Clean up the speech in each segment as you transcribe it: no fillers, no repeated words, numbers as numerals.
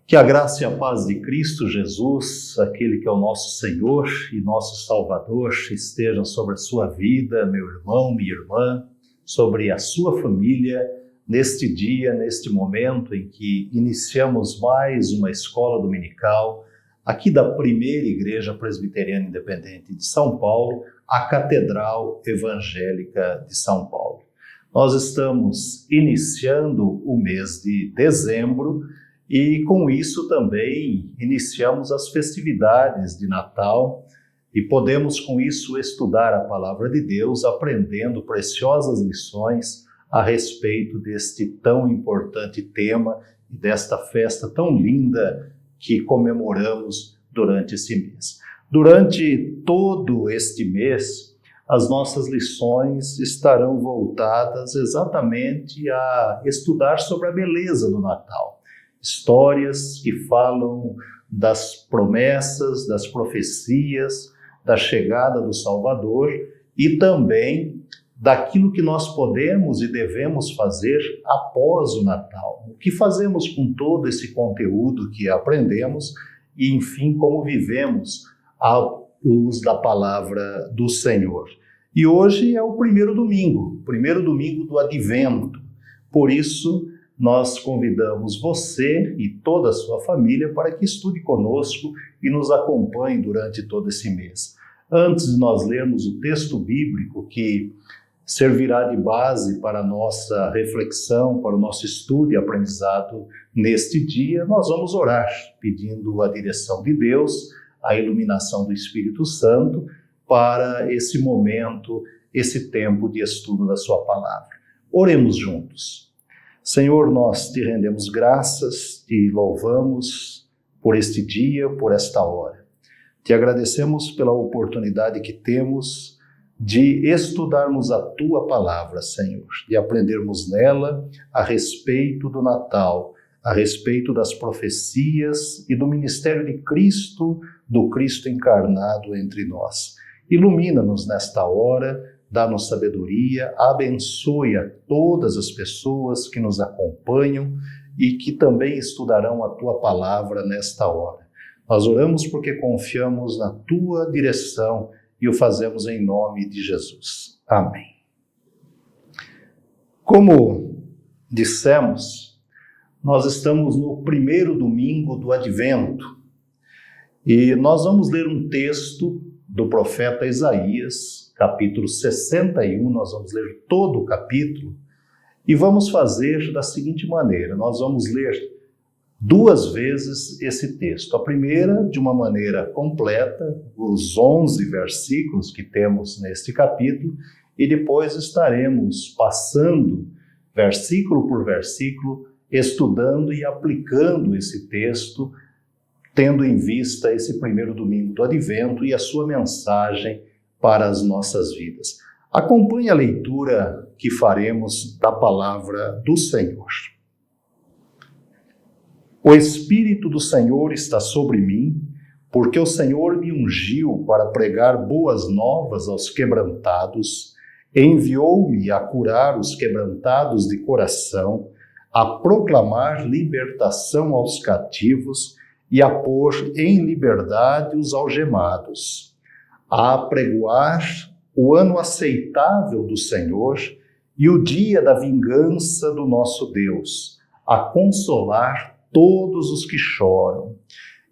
Que a graça e a paz de Cristo Jesus, aquele que é o nosso Senhor e nosso Salvador, estejam sobre a sua vida, meu irmão, minha irmã, sobre a sua família, neste dia, neste momento em que iniciamos mais uma escola dominical, aqui da primeira Igreja Presbiteriana Independente de São Paulo, a Catedral Evangélica de São Paulo. Nós estamos iniciando o mês de dezembro, e com isso também iniciamos as festividades de Natal e podemos com isso estudar a Palavra de Deus, aprendendo preciosas lições a respeito deste tão importante tema e desta festa tão linda que comemoramos durante esse mês. Durante todo este mês, as nossas lições estarão voltadas exatamente a estudar sobre a beleza do Natal. Histórias que falam das promessas, das profecias, da chegada do Salvador e também daquilo que nós podemos e devemos fazer após o Natal. O que fazemos com todo esse conteúdo que aprendemos e, enfim, como vivemos à luz da palavra do Senhor. E hoje é o primeiro domingo do Advento. Por isso, nós convidamos você e toda a sua família para que estude conosco e nos acompanhe durante todo esse mês. Antes de nós lermos o texto bíblico que servirá de base para a nossa reflexão, para o nosso estudo e aprendizado neste dia, nós vamos orar, pedindo a direção de Deus, a iluminação do Espírito Santo para esse momento, esse tempo de estudo da sua palavra. Oremos juntos. Senhor, nós te rendemos graças, te louvamos por este dia, por esta hora. Te agradecemos pela oportunidade que temos de estudarmos a Tua palavra, Senhor, de aprendermos nela a respeito do Natal, a respeito das profecias e do ministério de Cristo, do Cristo encarnado entre nós. Ilumina-nos nesta hora, dá-nos sabedoria, abençoe a todas as pessoas que nos acompanham e que também estudarão a Tua palavra nesta hora. Nós oramos porque confiamos na Tua direção e o fazemos em nome de Jesus. Amém. Como dissemos, nós estamos no primeiro domingo do Advento e nós vamos ler um texto do profeta Isaías, capítulo 61, nós vamos ler todo o capítulo e vamos fazer da seguinte maneira, nós vamos ler 2 vezes esse texto. A primeira, de uma maneira completa, os 11 versículos que temos neste capítulo, e depois estaremos passando versículo por versículo, estudando e aplicando esse texto, tendo em vista esse primeiro domingo do Advento e a sua mensagem para as nossas vidas. Acompanhe a leitura que faremos da palavra do Senhor. O Espírito do Senhor está sobre mim, porque o Senhor me ungiu para pregar boas novas aos quebrantados, enviou-me a curar os quebrantados de coração, a proclamar libertação aos cativos e a pôr em liberdade os algemados, a apregoar o ano aceitável do Senhor e o dia da vingança do nosso Deus, a consolar todos os que choram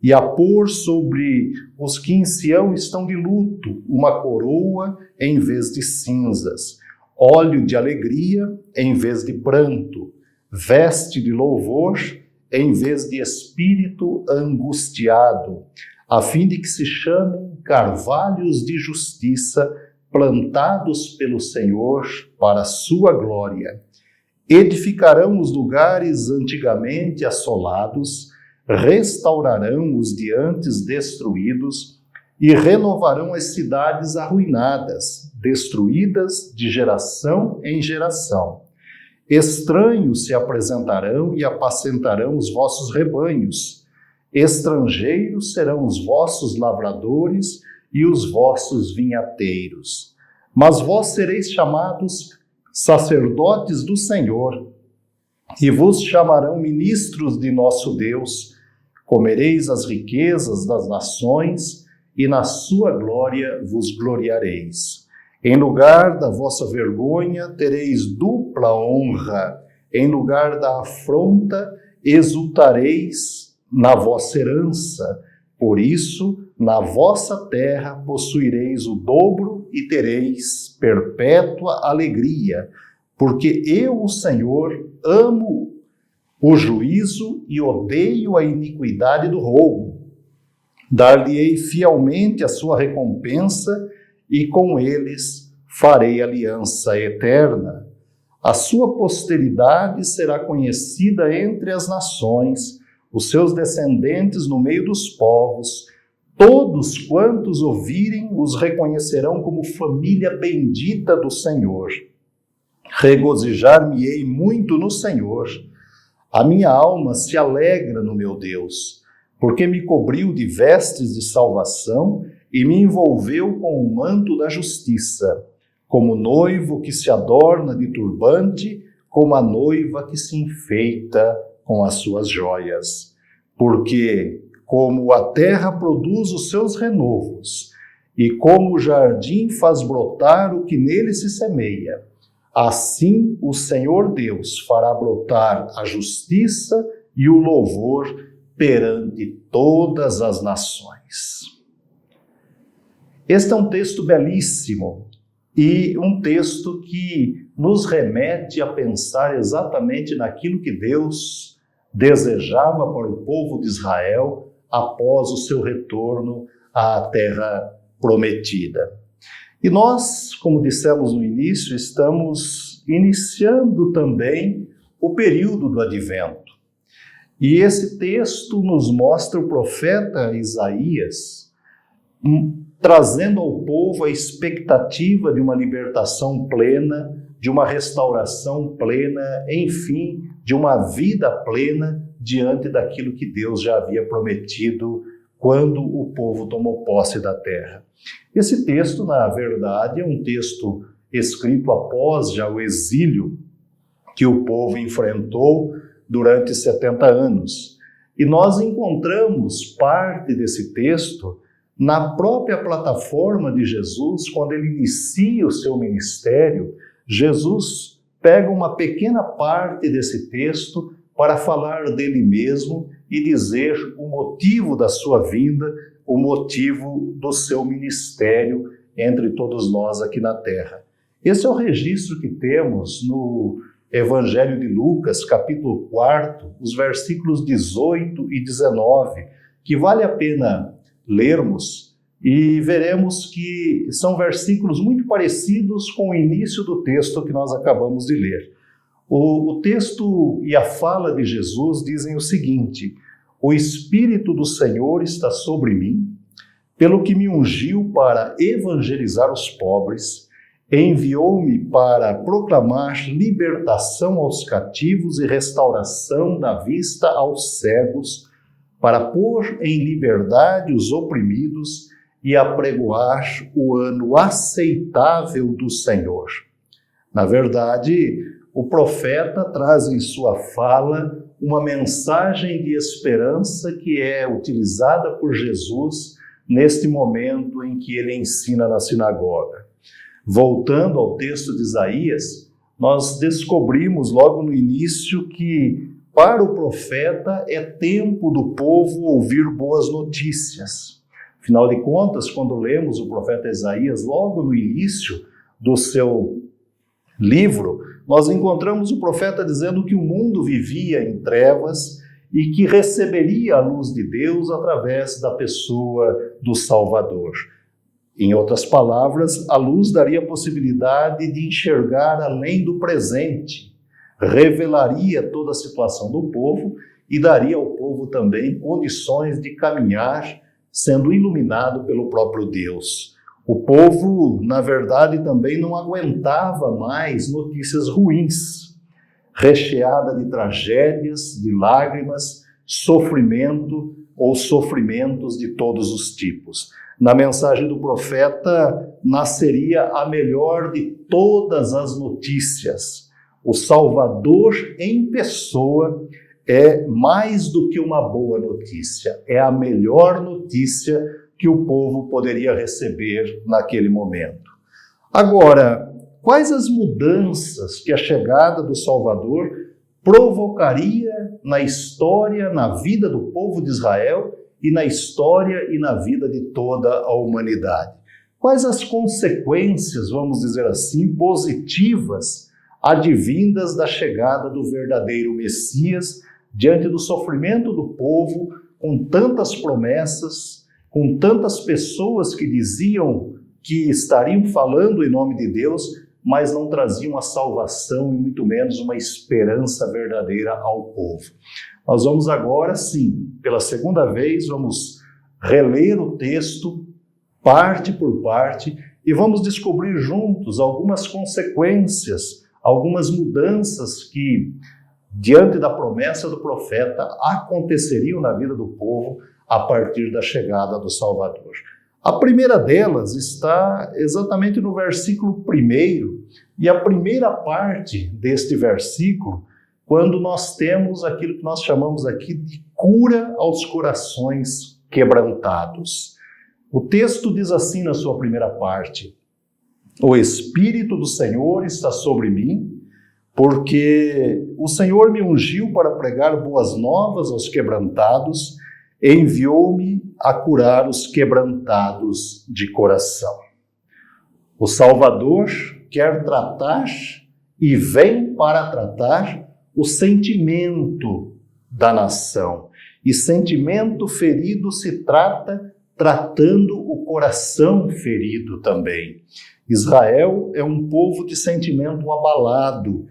e a pôr sobre os que em Sião estão de luto uma coroa em vez de cinzas, óleo de alegria em vez de pranto, veste de louvor em vez de espírito angustiado, a fim de que se chamem carvalhos de justiça plantados pelo Senhor para a sua glória. Edificarão os lugares antigamente assolados, restaurarão os de antes destruídos e renovarão as cidades arruinadas, destruídas de geração em geração. Estranhos se apresentarão e apacentarão os vossos rebanhos. Estrangeiros serão os vossos lavradores e os vossos vinhateiros. Mas vós sereis chamados sacerdotes do Senhor, e vos chamarão ministros de nosso Deus. Comereis as riquezas das nações, e na sua glória vos gloriareis. Em lugar da vossa vergonha, tereis dupla honra. Em lugar da afronta, exultareis na vossa herança. Por isso, na vossa terra possuireis o dobro e tereis perpétua alegria, porque eu, o Senhor, amo o juízo e odeio a iniquidade do roubo. Dar-lhe-ei fielmente a sua recompensa, e com eles farei aliança eterna. A sua posteridade será conhecida entre as nações, os seus descendentes no meio dos povos. Todos quantos ouvirem os reconhecerão como família bendita do Senhor. Regozijar-me-ei muito no Senhor. A minha alma se alegra no meu Deus, porque me cobriu de vestes de salvação e me envolveu com o manto da justiça, como noivo que se adorna de turbante, como a noiva que se enfeita com as suas joias. Porque, como a terra produz os seus renovos, e como o jardim faz brotar o que nele se semeia, assim o Senhor Deus fará brotar a justiça e o louvor perante todas as nações. Este é um texto belíssimo e um texto que nos remete a pensar exatamente naquilo que Deus desejava para o povo de Israel após o seu retorno à terra prometida. E nós, como dissemos no início, estamos iniciando também o período do Advento. E esse texto nos mostra o profeta Isaías trazendo ao povo a expectativa de uma libertação plena, de uma restauração plena, enfim, de uma vida plena diante daquilo que Deus já havia prometido quando o povo tomou posse da terra. Esse texto, na verdade, é um texto escrito após já o exílio que o povo enfrentou durante 70 anos. E nós encontramos parte desse texto na própria plataforma de Jesus, quando ele inicia o seu ministério. Jesus pega uma pequena parte desse texto para falar dele mesmo e dizer o motivo da sua vinda, o motivo do seu ministério entre todos nós aqui na terra. Esse é o registro que temos no Evangelho de Lucas, capítulo 4, os versículos 18 e 19, que vale a pena lermos e veremos que são versículos muito parecidos com o início do texto que nós acabamos de ler. O texto e a fala de Jesus dizem o seguinte: o Espírito do Senhor está sobre mim, pelo que me ungiu para evangelizar os pobres, enviou-me para proclamar libertação aos cativos e restauração da vista aos cegos, para pôr em liberdade os oprimidos e apregoar o ano aceitável do Senhor. Na verdade, o profeta traz em sua fala uma mensagem de esperança que é utilizada por Jesus neste momento em que ele ensina na sinagoga. Voltando ao texto de Isaías, nós descobrimos logo no início que para o profeta é tempo do povo ouvir boas notícias. Afinal de contas, quando lemos o profeta Isaías, logo no início do seu livro, nós encontramos o profeta dizendo que o mundo vivia em trevas e que receberia a luz de Deus através da pessoa do Salvador. Em outras palavras, a luz daria a possibilidade de enxergar além do presente, revelaria toda a situação do povo e daria ao povo também condições de caminhar sendo iluminado pelo próprio Deus. O povo, na verdade, também não aguentava mais notícias ruins, recheada de tragédias, de lágrimas, sofrimento ou sofrimentos de todos os tipos. Na mensagem do profeta, nasceria a melhor de todas as notícias. O Salvador em pessoa é mais do que uma boa notícia, é a melhor notícia que o povo poderia receber naquele momento. Agora, quais as mudanças que a chegada do Salvador provocaria na história, na vida do povo de Israel e na história e na vida de toda a humanidade? Quais as consequências, vamos dizer assim, positivas advindas da chegada do verdadeiro Messias diante do sofrimento do povo, com tantas promessas, com tantas pessoas que diziam que estariam falando em nome de Deus, mas não traziam a salvação e muito menos uma esperança verdadeira ao povo. Nós vamos agora, sim, pela segunda vez, vamos reler o texto, parte por parte, e vamos descobrir juntos algumas consequências, algumas mudanças que, diante da promessa do profeta, aconteceriam na vida do povo a partir da chegada do Salvador. A primeira delas está exatamente no versículo 1, e a primeira parte deste versículo, quando nós temos aquilo que nós chamamos aqui de cura aos corações quebrantados. O texto diz assim na sua primeira parte: o Espírito do Senhor está sobre mim, porque o Senhor me ungiu para pregar boas novas aos quebrantados, enviou-me a curar os quebrantados de coração. O Salvador quer tratar e vem para tratar o sentimento da nação. E sentimento ferido se trata tratando o coração ferido também. Israel é um povo de sentimento abalado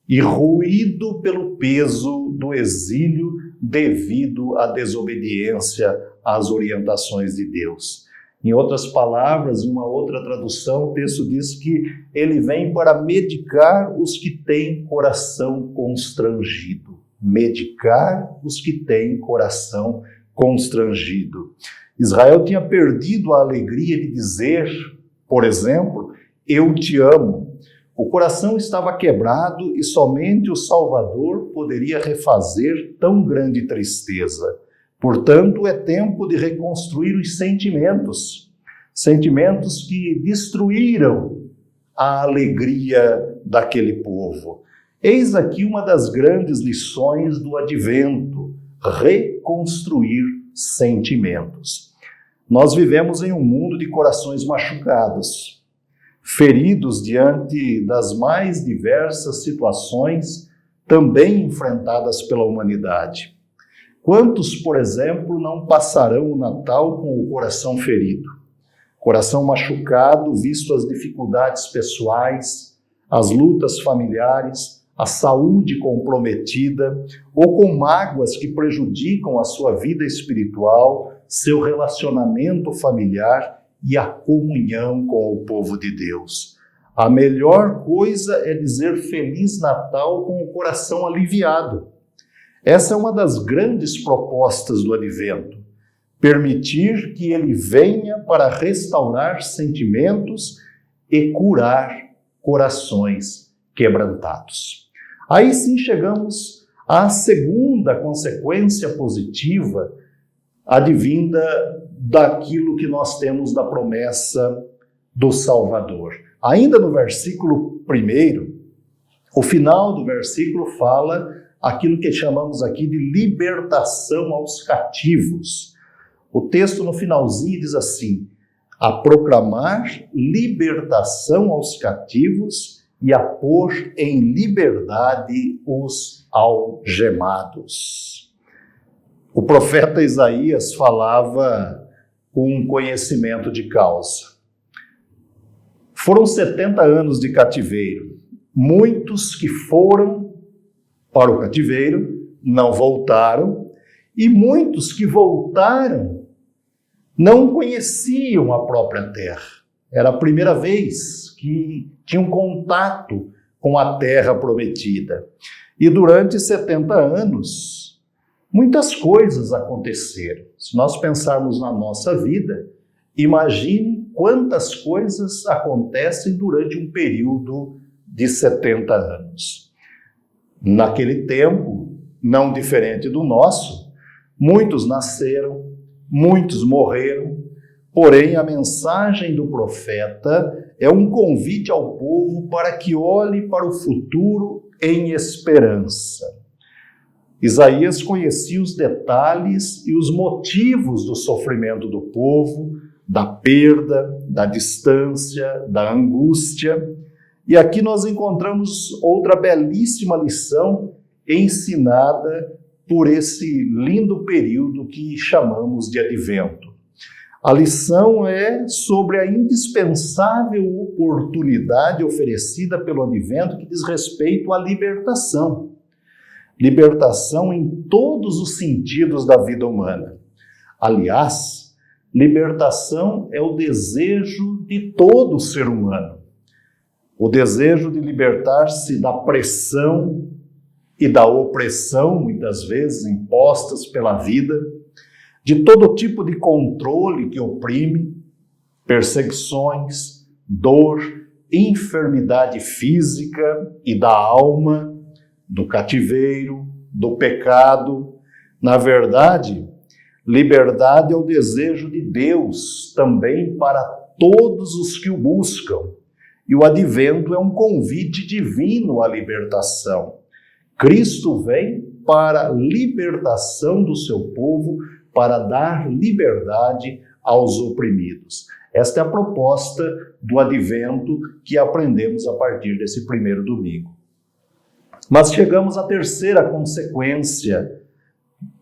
e ruído pelo peso do exílio devido à desobediência às orientações de Deus. Em outras palavras, em uma outra tradução, o texto diz que ele vem para medicar os que têm coração constrangido. Medicar os que têm coração constrangido. Israel tinha perdido a alegria de dizer, por exemplo, eu te amo. O coração estava quebrado e somente o Salvador poderia refazer tão grande tristeza. Portanto, é tempo de reconstruir os sentimentos. Sentimentos que destruíram a alegria daquele povo. Eis aqui uma das grandes lições do Advento: reconstruir sentimentos. Nós vivemos em um mundo de corações machucados, feridos diante das mais diversas situações também enfrentadas pela humanidade. Quantos, por exemplo, não passarão o Natal com o coração ferido? Coração machucado, visto as dificuldades pessoais, as lutas familiares, a saúde comprometida, ou com mágoas que prejudicam a sua vida espiritual, seu relacionamento familiar e a comunhão com o povo de Deus. A melhor coisa é dizer Feliz Natal com o coração aliviado. Essa é uma das grandes propostas do Advento: permitir que ele venha para restaurar sentimentos e curar corações quebrantados. Aí sim chegamos à segunda consequência positiva advinda daquilo que nós temos da promessa do Salvador. Ainda no versículo 1, o final do versículo fala aquilo que chamamos aqui de libertação aos cativos. O texto no finalzinho diz assim: a proclamar libertação aos cativos e a pôr em liberdade os algemados. O profeta Isaías falava com conhecimento de causa. Foram 70 anos de cativeiro. Muitos que foram para o cativeiro não voltaram, e muitos que voltaram não conheciam a própria terra. Era a primeira vez que tinham contato com a terra prometida. E durante 70 anos, Muitas coisas aconteceram. Se nós pensarmos na nossa vida, imagine quantas coisas acontecem durante um período de 70 anos. Naquele tempo, não diferente do nosso, muitos nasceram, muitos morreram, porém a mensagem do profeta é um convite ao povo para que olhe para o futuro em esperança. Isaías conhecia os detalhes e os motivos do sofrimento do povo, da perda, da distância, da angústia. E aqui nós encontramos outra belíssima lição ensinada por esse lindo período que chamamos de Advento. A lição é sobre a indispensável oportunidade oferecida pelo Advento que diz respeito à libertação. Libertação em todos os sentidos da vida humana. Aliás, libertação é o desejo de todo ser humano. O desejo de libertar-se da pressão e da opressão, muitas vezes impostas pela vida, de todo tipo de controle que oprime, perseguições, dor, enfermidade física e da alma, do cativeiro, do pecado. Na verdade, liberdade é o desejo de Deus também para todos os que o buscam. E o Advento é um convite divino à libertação. Cristo vem para a libertação do seu povo, para dar liberdade aos oprimidos. Esta é a proposta do Advento que aprendemos a partir desse primeiro domingo. Mas chegamos à terceira consequência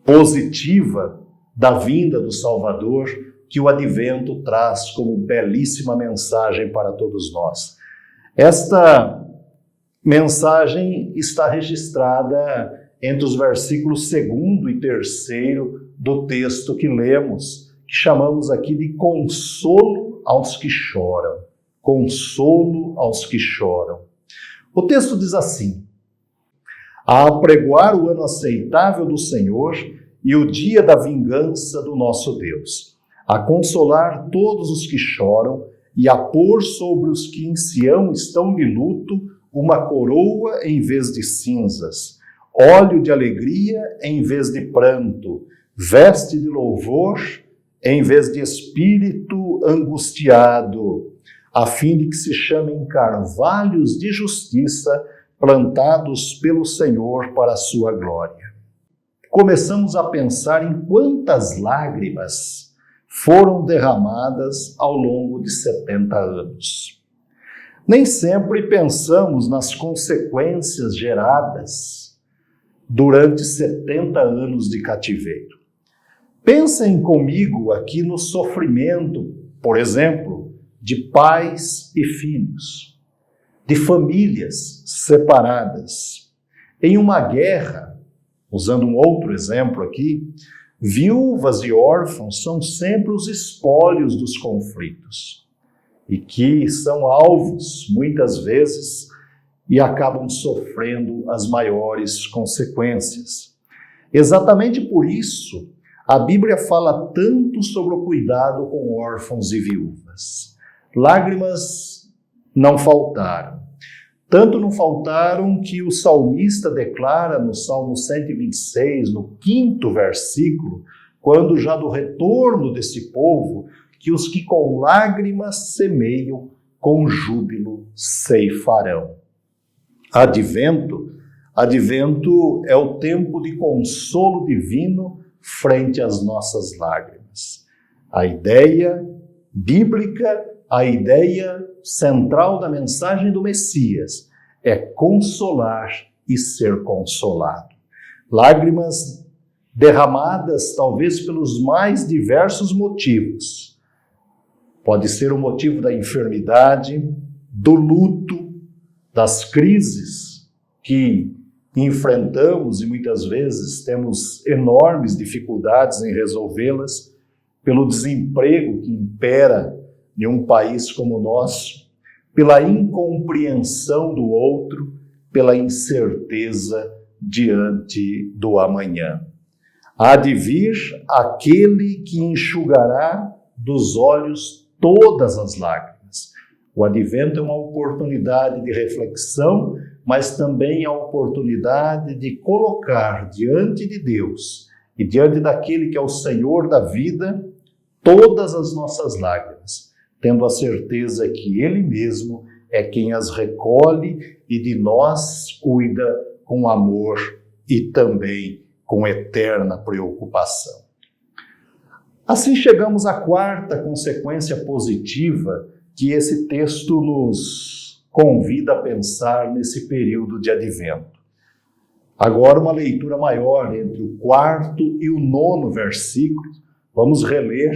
positiva da vinda do Salvador, que o Advento traz como belíssima mensagem para todos nós. Esta mensagem está registrada entre os versículos 2º e 3º do texto que lemos, que chamamos aqui de consolo aos que choram. Consolo aos que choram. O texto diz assim: a apregoar o ano aceitável do Senhor e o dia da vingança do nosso Deus, a consolar todos os que choram e a pôr sobre os que em Sião estão de luto uma coroa em vez de cinzas, óleo de alegria em vez de pranto, veste de louvor em vez de espírito angustiado, a fim de que se chamem carvalhos de justiça plantados pelo Senhor para a sua glória. Começamos a pensar em quantas lágrimas foram derramadas ao longo de 70 anos. Nem sempre pensamos nas consequências geradas durante 70 anos de cativeiro. Pensem comigo aqui no sofrimento, por exemplo, de pais e filhos, de famílias separadas. Em uma guerra, usando um outro exemplo aqui, viúvas e órfãos são sempre os espólios dos conflitos e que são alvos, muitas vezes, e acabam sofrendo as maiores consequências. Exatamente por isso, a Bíblia fala tanto sobre o cuidado com órfãos e viúvas. Lágrimas não faltaram. Tanto não faltaram que o salmista declara no Salmo 126, no 5º versículo, quando já do retorno desse povo, que os que com lágrimas semeiam, com júbilo ceifarão. Advento é o tempo de consolo divino frente às nossas lágrimas. A ideia bíblica, a ideia central da mensagem do Messias é consolar e ser consolado. Lágrimas derramadas talvez pelos mais diversos motivos. Pode ser o motivo da enfermidade, do luto, das crises que enfrentamos e muitas vezes temos enormes dificuldades em resolvê-las, pelo desemprego que impera em um país como o nosso, pela incompreensão do outro, pela incerteza diante do amanhã. Há de vir aquele que enxugará dos olhos todas as lágrimas. O advento é uma oportunidade de reflexão, mas também a oportunidade de colocar diante de Deus e diante daquele que é o Senhor da vida todas as nossas lágrimas, tendo a certeza que Ele mesmo é quem as recolhe e de nós cuida com amor e também com eterna preocupação. Assim chegamos à quarta consequência positiva que esse texto nos convida a pensar nesse período de advento. Agora uma leitura maior entre o 4º e o 9º versículo. Vamos reler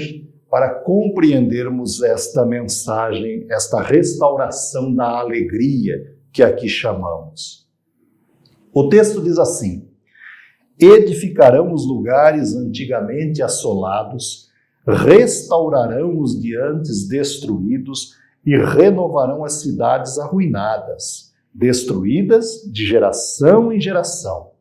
para compreendermos esta mensagem, esta restauração da alegria que aqui chamamos. O texto diz assim: edificarão os lugares antigamente assolados, restaurarão os diantes destruídos e renovarão as cidades arruinadas, destruídas de geração em geração.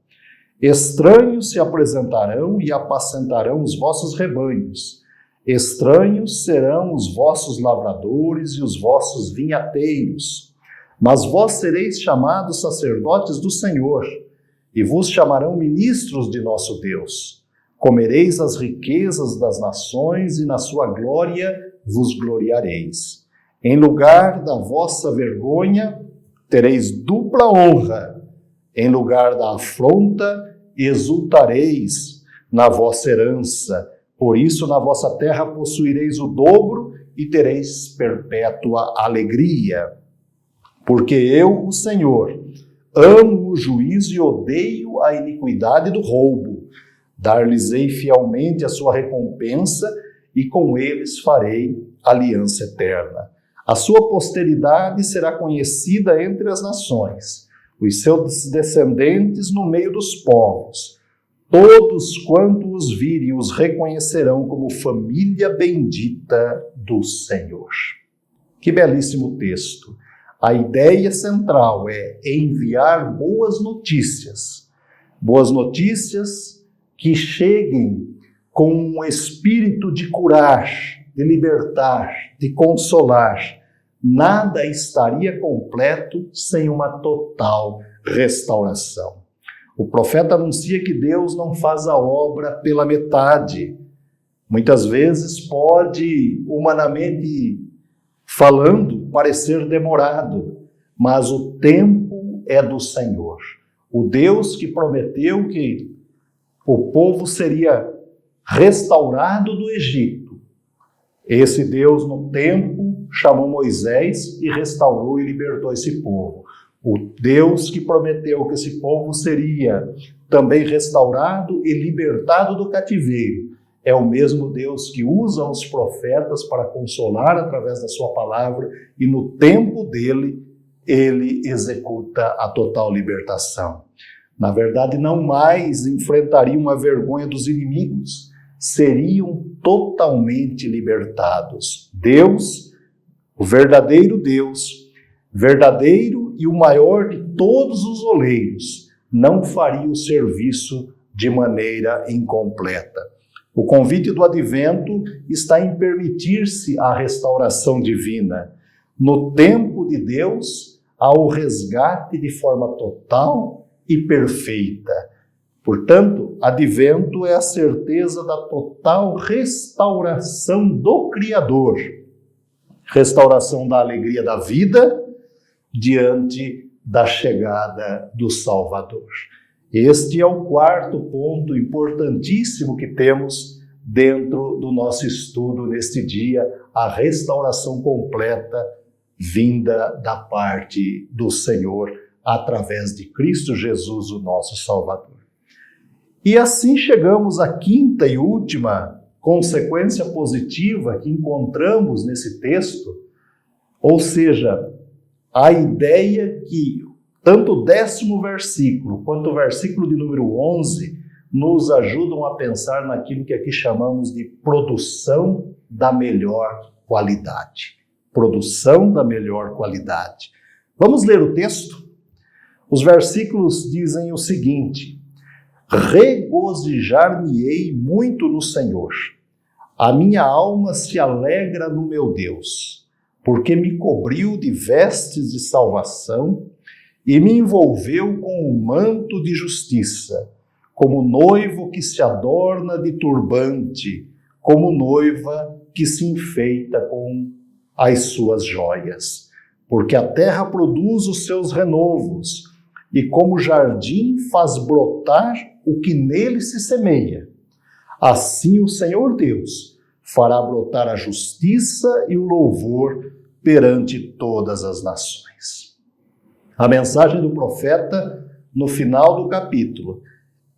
Estranhos se apresentarão e apacentarão os vossos rebanhos. Estranhos serão os vossos lavradores e os vossos vinhateiros. Mas vós sereis chamados sacerdotes do Senhor, e vos chamarão ministros de nosso Deus. Comereis as riquezas das nações, e na sua glória vos gloriareis. Em lugar da vossa vergonha, tereis dupla honra. Em lugar da afronta, exultareis na vossa herança. Por isso, na vossa terra possuireis o dobro e tereis perpétua alegria. Porque eu, o Senhor, amo o juízo e odeio a iniquidade do roubo. Dar-lhes-ei fielmente a sua recompensa e com eles farei aliança eterna. A sua posteridade será conhecida entre as nações, os seus descendentes no meio dos povos. Todos quanto os virem os reconhecerão como família bendita do Senhor. Que belíssimo texto! A ideia central é enviar boas notícias que cheguem com um espírito de curar, de libertar, de consolar. Nada estaria completo sem uma total restauração. O profeta anuncia que Deus não faz a obra pela metade. Muitas vezes pode, humanamente falando, parecer demorado, mas o tempo é do Senhor. O Deus que prometeu que o povo seria restaurado do Egito. Esse Deus, no tempo, chamou Moisés e restaurou e libertou esse povo. O Deus que prometeu que esse povo seria também restaurado e libertado do cativeiro é o mesmo Deus que usa os profetas para consolar através da sua palavra e no tempo dele, ele executa a total libertação. Na verdade, não mais enfrentariam a vergonha dos inimigos, seriam totalmente libertados. Deus, o verdadeiro Deus, verdadeiro e o maior de todos os oleiros, não faria o serviço de maneira incompleta. O convite do advento está em permitir-se a restauração divina. No tempo de Deus, há o resgate de forma total e perfeita. Portanto, advento é a certeza da total restauração do Criador. Restauração da alegria da vida diante da chegada do Salvador. Este é o quarto ponto importantíssimo que temos dentro do nosso estudo neste dia, a restauração completa vinda da parte do Senhor através de Cristo Jesus, o nosso Salvador. E assim chegamos à quinta e última consequência positiva que encontramos nesse texto, ou seja, a ideia que tanto o 10º versículo quanto o versículo de número 11 nos ajudam a pensar naquilo que aqui chamamos de produção da melhor qualidade. Produção da melhor qualidade. Vamos ler o texto? Os versículos dizem o seguinte: regozijar-me-ei muito no Senhor. A minha alma se alegra no meu Deus, porque me cobriu de vestes de salvação e me envolveu com um manto de justiça, como noivo que se adorna de turbante, como noiva que se enfeita com as suas joias. Porque a terra produz os seus renovos, e como jardim faz brotar o que nele se semeia. Assim o Senhor Deus fará brotar a justiça e o louvor perante todas as nações. A mensagem do profeta, no final do capítulo,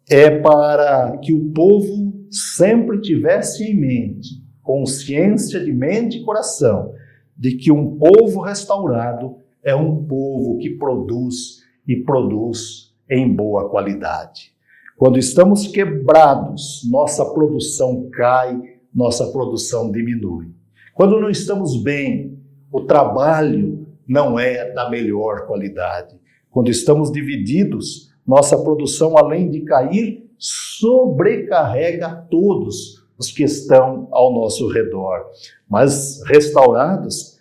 é para que o povo sempre tivesse em mente, consciência de mente e coração, de que um povo restaurado é um povo que produz e produz em boa qualidade. Quando estamos quebrados, nossa produção cai, nossa produção diminui. Quando não estamos bem, o trabalho não é da melhor qualidade. Quando estamos divididos, nossa produção, além de cair, sobrecarrega todos os que estão ao nosso redor. Mas restaurados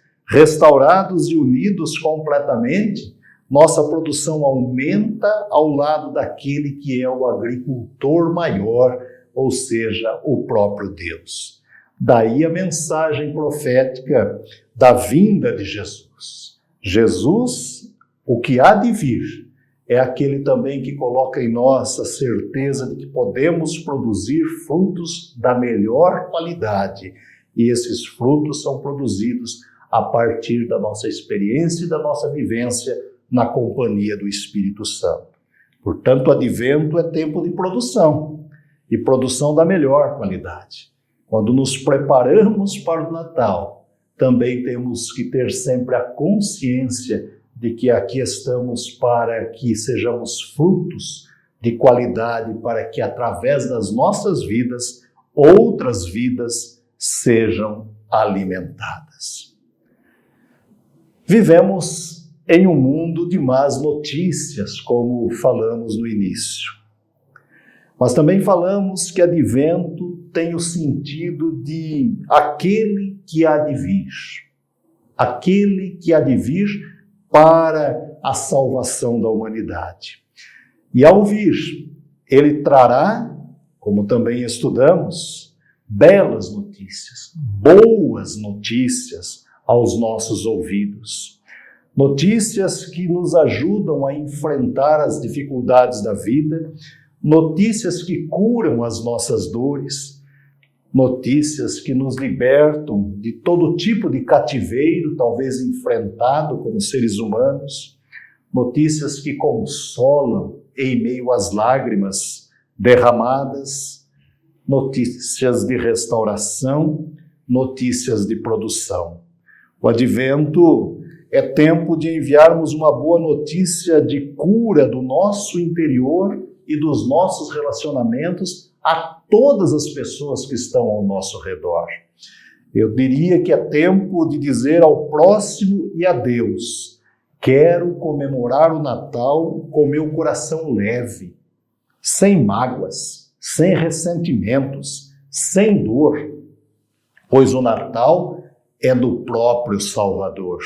e unidos completamente, nossa produção aumenta ao lado daquele que é o agricultor maior, ou seja, o próprio Deus. Daí a mensagem profética da vinda de Jesus. Jesus, o que há de vir, é aquele também que coloca em nós a certeza de que podemos produzir frutos da melhor qualidade. E esses frutos são produzidos a partir da nossa experiência e da nossa vivência na companhia do Espírito Santo. Portanto, o advento é tempo de produção, e produção da melhor qualidade. Quando nos preparamos para o Natal, também temos que ter sempre a consciência de que aqui estamos para que sejamos frutos de qualidade, para que através das nossas vidas, outras vidas sejam alimentadas. Vivemos em um mundo de más notícias, como falamos no início. Mas também falamos que advento tem o sentido de aquele que há de vir. Aquele que há de vir para a salvação da humanidade. E ao vir, ele trará, como também estudamos, belas notícias, boas notícias aos nossos ouvidos. Notícias que nos ajudam a enfrentar as dificuldades da vida, notícias que curam as nossas dores, notícias que nos libertam de todo tipo de cativeiro, talvez enfrentado como seres humanos, notícias que consolam em meio às lágrimas derramadas, notícias de restauração, notícias de produção. O advento é tempo de enviarmos uma boa notícia de cura do nosso interior e dos nossos relacionamentos a todas as pessoas que estão ao nosso redor. Eu diria que é tempo de dizer ao próximo e a Deus: quero comemorar o Natal com meu coração leve, sem mágoas, sem ressentimentos, sem dor, pois o Natal é do próprio Salvador.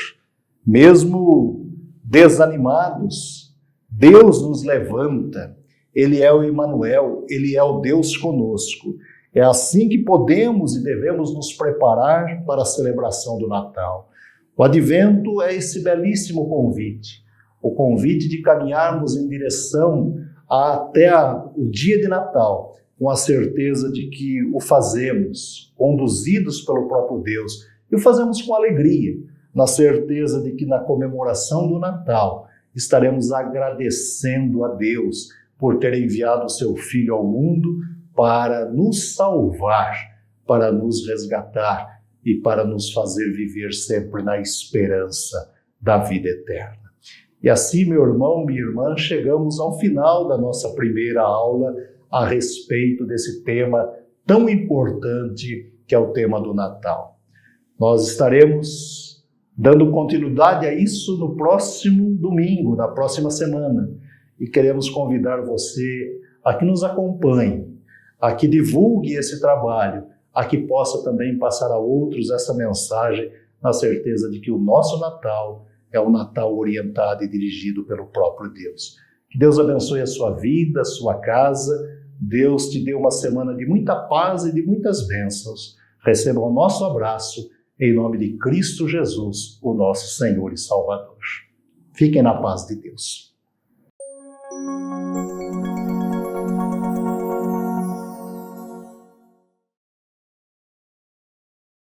Mesmo desanimados, Deus nos levanta. Ele é o Emmanuel, Ele é o Deus conosco. É assim que podemos e devemos nos preparar para a celebração do Natal. O Advento é esse belíssimo convite, o convite de caminharmos em direção até o dia de Natal, com a certeza de que o fazemos, conduzidos pelo próprio Deus, e o fazemos com alegria, na certeza de que na comemoração do Natal estaremos agradecendo a Deus por ter enviado o seu Filho ao mundo para nos salvar, para nos resgatar e para nos fazer viver sempre na esperança da vida eterna. E assim, meu irmão, minha irmã, chegamos ao final da nossa primeira aula a respeito desse tema tão importante que é o tema do Natal. Nós estaremos dando continuidade a isso no próximo domingo, na próxima semana. E queremos convidar você a que nos acompanhe, a que divulgue esse trabalho, a que possa também passar a outros essa mensagem, na certeza de que o nosso Natal é um Natal orientado e dirigido pelo próprio Deus. Que Deus abençoe a sua vida, a sua casa. Deus te dê uma semana de muita paz e de muitas bênçãos. Receba o nosso abraço, em nome de Cristo Jesus, o nosso Senhor e Salvador. Fiquem na paz de Deus.